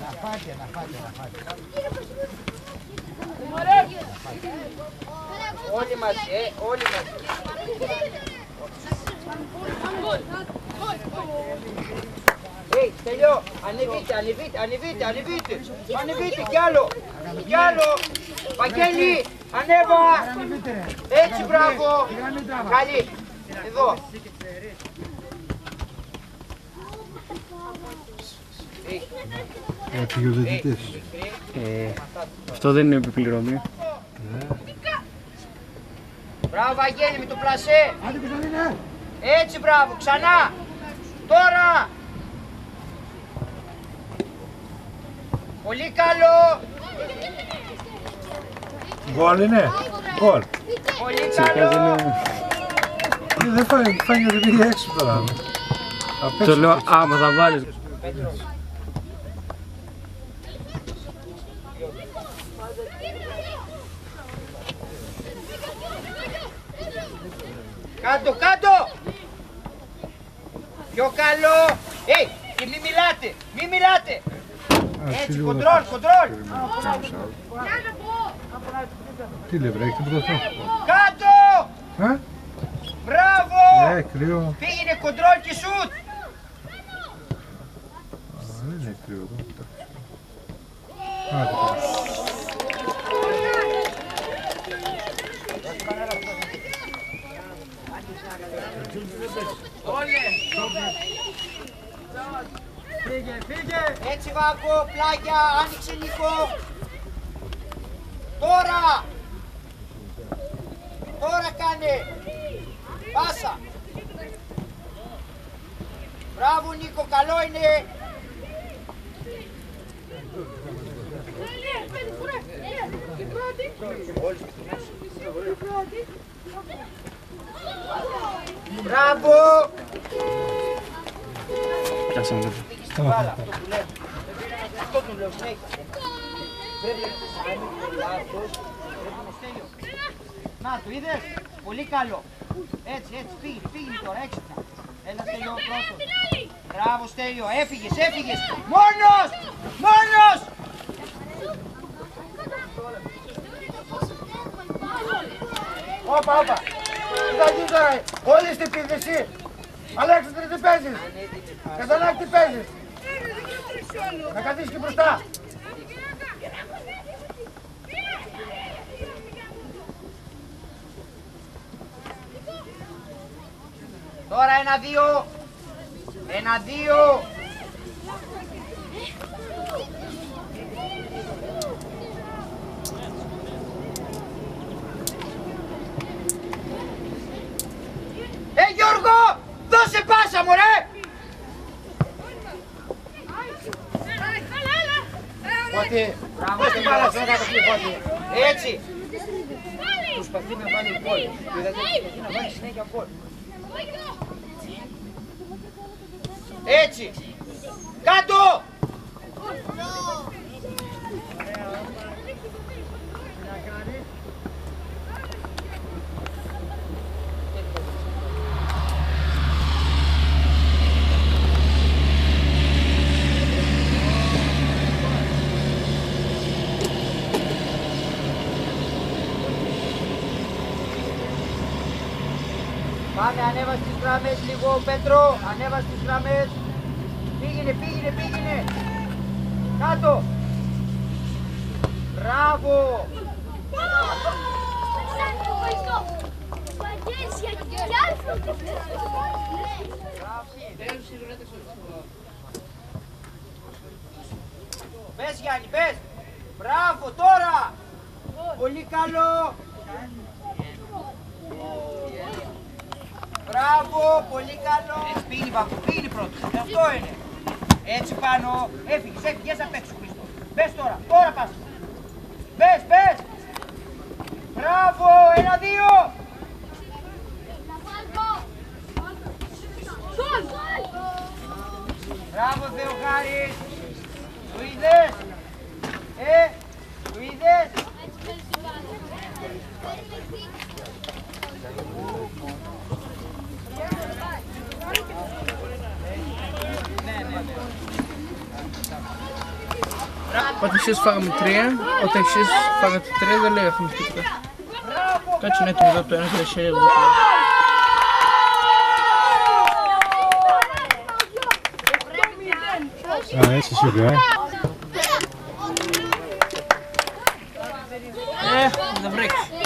Να φάτε. Όλοι μαζί, όλοι μαζί. Τελειώ, ανεβείτε, κι άλλο, Βαγγέλη, ανέβα, έτσι μπράβο, καλή, εδώ. Επικοινωνητές. Αυτό δεν είναι επιπληρωμή. Μπράβο Βαγγέλη με το πλασέ. Έτσι μπράβο, ξανά. Τώρα. Πολύ καλό. Γκολ είναι. Γκολ. Πολύ καλό. Δεν φάνηκε ότι πήγε έξω τώρα. Το λέω άμα θα βάλεις. Κάτω! Πιο καλό! Και μη μιλάτε! Έτσι, κοντρόλ! Τι λέει, βρέχει τίποτα αυτό. Κάτω! Μπράβο! Κρύο. Πήγαινε κοντρόλ και σουτ! Δεν είναι κρύο εδώ. Φύγε! Έτσι Βάκο, πλάγια, άνοιξε λίγο! Τώρα κάνε! Πάσα! Μπράβο Νίκο, καλό είναι! Μπράβο! Πιάσαμε το. Αυτό του λέω συνέχεια. Πρέπει να κάνει λάθος. Να το είδες. Πολύ καλό. Έτσι, πήγαινε τώρα έξυπνα. Έλα Στέλιο πρώτος. Μπράβο Στέλιο, έφυγες. Μόνος! Όπα. Τι θα γίνει τώρα, όλη στην επίθεση. Αλέξανδρε τι παίζεις. Κατανάκη τι παίζεις. Να καθίσεις και μπροστά. Τώρα 1-2. Γιώργο! Δώσε πάσα μωρέ! Φώτη, δώσε μπάλα στον κάτω Φώτη. Έτσι. Προσπαθεί να βάλει γκολ. Προσπαθεί να βάλει συνέχεια γκολ. Έτσι. Κάτω! Πάμε, ανέβα στις γραμμές λίγο, Πέτρο, ανέβα στις γραμμές. Πήγαινε. Κάτω. Μπράβο. Πες Γιάννη, πες. Μπράβο, τώρα. Πολύ καλό. Μπράβο, πολύ καλό. Πήγαινε Παππού, πήγαινε πρώτος. Αυτό είναι. Έτσι πάνω. Έφυγες απ' έξω Χρήστο. Μπες τώρα πας. Μπες. Μπράβο, 1-2. Μπράβο Θεοχάρης. Το είδες. Το είδες. Όταν εσείς φάγαμε 3, όταν εσείς φάγατε 3 δεν λέγαμε τίποτα. Κάτσε είναι έτοιμο εδώ το ένα και σε λίγο. Α, έτσι σίγουρα. Δεν βρέξει.